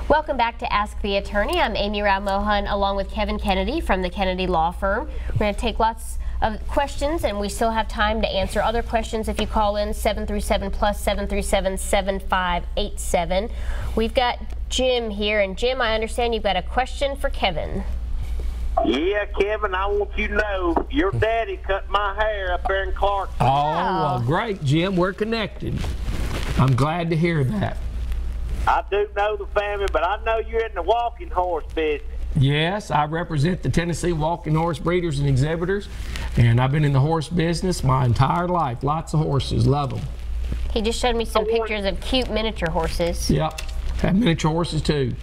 Welcome back to Ask the Attorney. I'm Amy Rao Mohan along with Kevin Kennedy from the Kennedy Law Firm. We're going to take lots of questions, and we still have time to answer other questions if you call in 737 plus 737 7587. We've got Jim here, and Jim, I understand you've got a question for Kevin. Yeah, Kevin, I want you to know your daddy cut my hair up there in Clarksville. Oh, well, great, Jim. We're connected. I'm glad to hear that. I do know the family, but I know you're in the walking horse business. Yes, I represent the Tennessee Walking Horse Breeders and Exhibitors, and I've been in the horse business my entire life. Lots of horses, love them. He just showed me some pictures of cute miniature horses. Yep, have miniature horses too.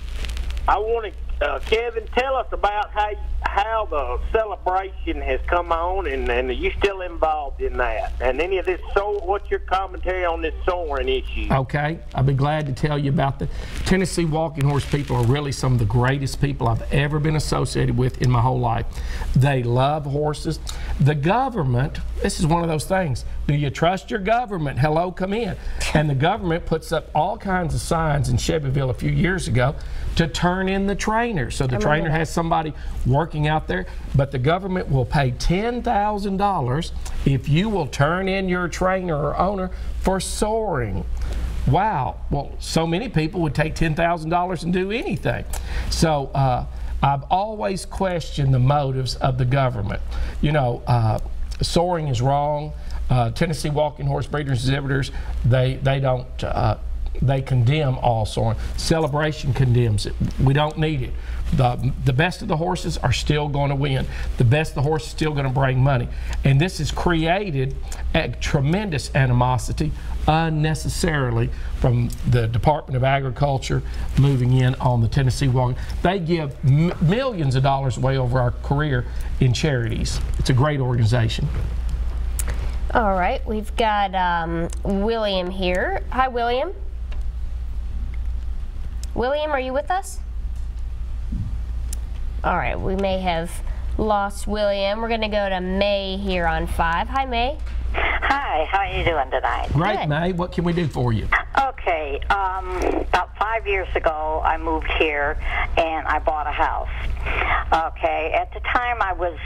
I want to, Kevin, tell us about how the celebration has come on, and are you still involved in that? And any of this, what's your commentary on this soaring issue? Okay, I'll be glad to tell you about the Tennessee Walking Horse people are really some of the greatest people I've ever been associated with in my whole life. They love horses. The government, this is one of those things. Do you trust your government? Hello, come in. And the government puts up all kinds of signs in Shelbyville a few years ago to turn in the trainer. So the trainer has somebody working out there, but the government will pay $10,000 if you will turn in your trainer or owner for soaring. Wow. Well, so many people would take $10,000 and do anything. So I've always questioned the motives of the government. You know, soaring is wrong. Tennessee Walking Horse Breeders and Exhibitors, they condemn all soaring. Celebration condemns it. We don't need it. The best of the horses are still going to win. The best of the horses is still going to bring money. And this has created a tremendous animosity unnecessarily from the Department of Agriculture moving in on the Tennessee Walking. They give millions of dollars away over our career in charities. It's a great organization. All right, we've got William here. Hi, William. William, are you with us? All right, we may have lost William. We're going to go to May here on 5. Hi, May. Hi, how are you doing tonight? Great, Good. May. What can we do for you? Okay, about 5 years ago, I moved here and I bought a house. Okay, at the time I was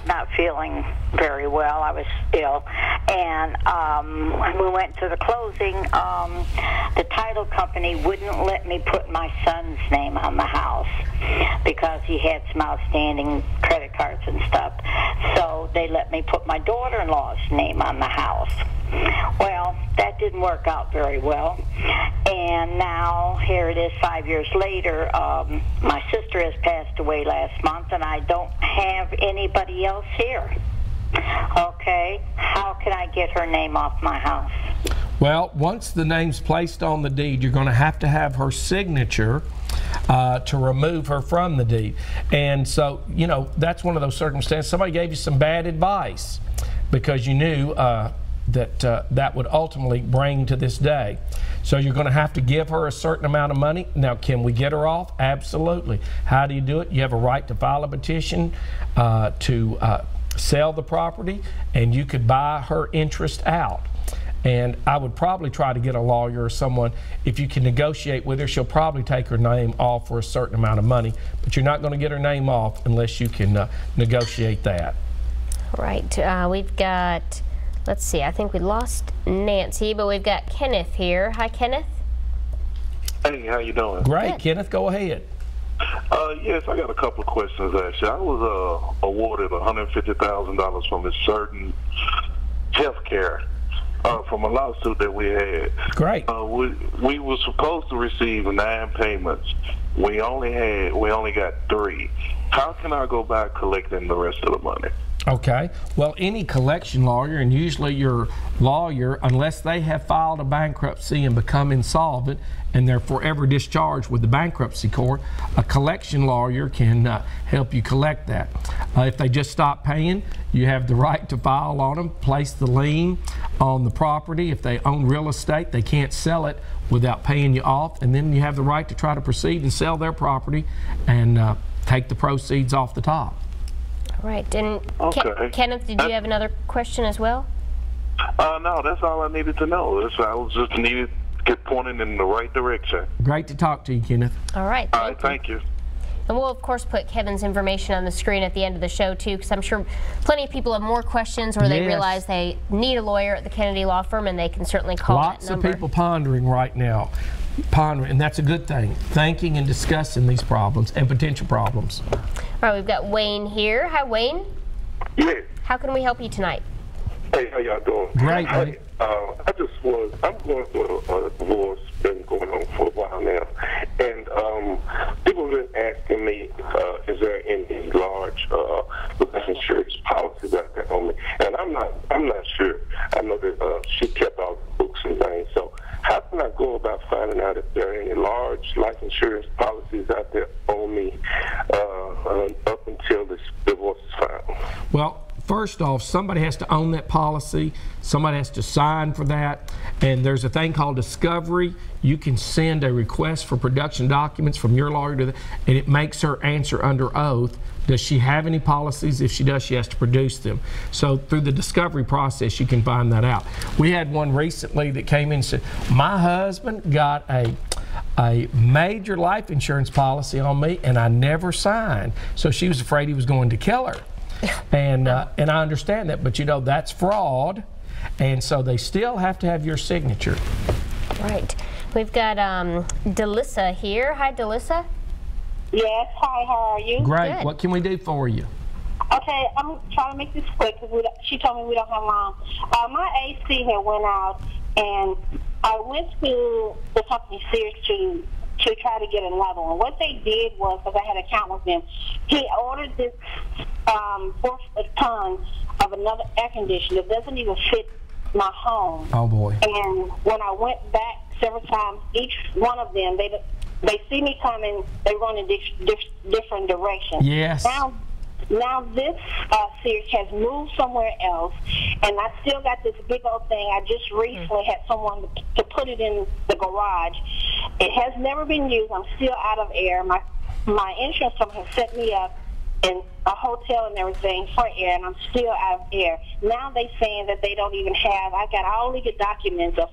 not feeling very well. I was ill, and when we went to the closing, the title company wouldn't let me put my son's name on the house because he had some outstanding credit cards and stuff. So they let me put my daughter-in-law's name on the house. Well, that didn't work out very well, and now here it is 5 years later. My sister has passed away last month, and I don't have anybody else here. Okay, how can I get her name off my house? Well, once the name's placed on the deed, you're going to have her signature to remove her from the deed. And so, you know, that's one of those circumstances. Somebody gave you some bad advice because you knew that would ultimately bring to this day. So you're going to have to give her a certain amount of money. Now, can we get her off? Absolutely. How do you do it? You have a right to file a petition to sell the property, and you could buy her interest out. And I would probably try to get a lawyer or someone. If you can negotiate with her, she'll probably take her name off for a certain amount of money, but you're not going to get her name off unless you can negotiate that. Right. We've got, let's see, I think we lost Nancy, but we've got Kenneth here. Hi, Kenneth. Hey, how you doing? Great. Good. Kenneth, go ahead. Yes, I got a couple of questions, actually. I was awarded $150,000 from a certain health care from a lawsuit that we had. Great. We were supposed to receive 9 payments. We only got 3. How can I go back collecting the rest of the money? Okay. Well, any collection lawyer, and usually your lawyer, unless they have filed a bankruptcy and become insolvent and they're forever discharged with the bankruptcy court, a collection lawyer can help you collect that. If they just stop paying, you have the right to file on them, place the lien on the property. If they own real estate, they can't sell it without paying you off, and then you have the right to try to proceed and sell their property and take the proceeds off the top. Right. And Okay. Kenneth, did you have another question as well? No, that's all I needed to know. I was just needed get pointed in the right direction. Great to talk to you, Kenneth. All right. All right, thank you. And we'll, of course, put Kevin's information on the screen at the end of the show, too, because I'm sure plenty of people have more questions or they realize they need a lawyer at the Kennedy Law Firm, and they can certainly call that number. Lots of people pondering right now. And that's a good thing. Thinking and discussing these problems and potential problems. All right, we've got Wayne here. Hi, Wayne. Yes. How can we help you tonight? Hey, how y'all doing? Great, Wayne. I'm going through a divorce, been going on for a while now, and people have been asking me, is there any large life insurance policies out there on me? And I'm not sure. I know that she kept all the books and things, so how can I go about finding out if there are any large life insurance policies out there on me up until this divorce is filed? Well, first off, somebody has to own that policy. Somebody has to sign for that. And there's a thing called discovery. You can send a request for production documents from your lawyer to and it makes her answer under oath. Does she have any policies? If she does, she has to produce them. So through the discovery process, you can find that out. We had one recently that came in and said, my husband got a major life insurance policy on me and I never signed. So she was afraid he was going to kill her. And I understand that, but you know, that's fraud. And so they still have to have your signature. Right. We've got Delissa here. Hi, Delissa. Yes, hi, how are you? Great. Good. What can we do for you? Okay, I'm trying to make this quick because she told me we don't have long. My AC had went out, and I went to the company Sears to try to get a level. And what they did was, because I had an account with them, he ordered this 4 ton of another air conditioner that doesn't even fit my home. Oh, boy. And when I went back several times, each one of them, they see me coming, they run in different directions. Yes. Now this Sears has moved somewhere else, and I still got this big old thing. I just recently had someone to put it in the garage. It has never been used. I'm still out of air. My insurance company has set me up in a hotel and everything for air, and I'm still out of air. Now they saying that they don't even have, I got all legal documents of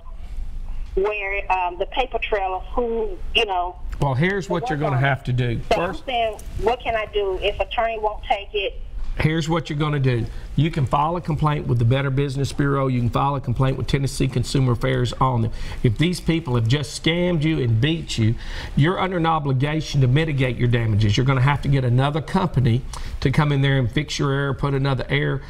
where the paper trail of who, you know. Well, here's what you're going to have to do. So I'm saying, what can I do if attorney won't take it? Here's what you're going to do. You can file a complaint with the Better Business Bureau. You can file a complaint with Tennessee Consumer Affairs on them. If these people have just scammed you and beat you, you're under an obligation to mitigate your damages. You're going to have to get another company to come in there and fix your air, put another air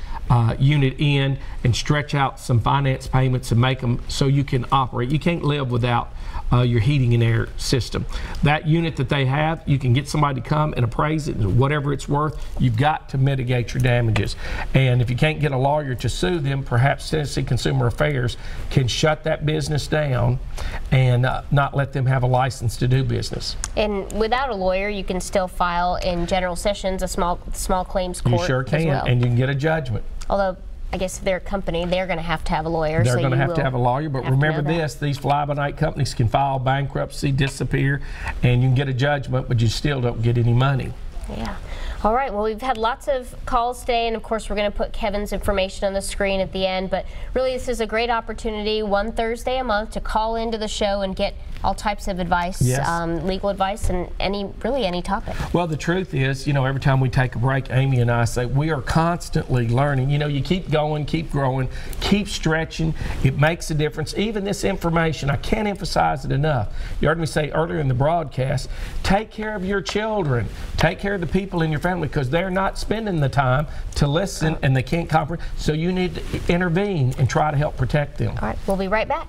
unit in, and stretch out some finance payments and make them so you can operate. You can't live without your heating and air system. That unit that they have, you can get somebody to come and appraise it, and whatever it's worth, you've got to mitigate your damages. And if you can't get a lawyer to sue them, perhaps Tennessee Consumer Affairs can shut that business down and not let them have a license to do business. And without a lawyer, you can still file in general sessions, a small claims court. You sure can, as well. and you can get a judgment. Although, I guess their company, they're going to have a lawyer. They're so going to have a lawyer, but remember this, these fly-by-night companies can file bankruptcy, disappear, and you can get a judgment, but you still don't get any money. Yeah. All right, well, we've had lots of calls today, and of course we're going to put Kevin's information on the screen at the end, but really this is a great opportunity, one Thursday a month, to call into the show and get all types of advice, legal advice, and really any topic. Well, the truth is, you know, every time we take a break, Amy and I say we are constantly learning. You know, you keep going, keep growing, keep stretching. It makes a difference. Even this information, I can't emphasize it enough. You heard me say earlier in the broadcast, take care of your children. Take care of the people in your family, because they're not spending the time to listen and they can't comprehend. So you need to intervene and try to help protect them. All right, we'll be right back.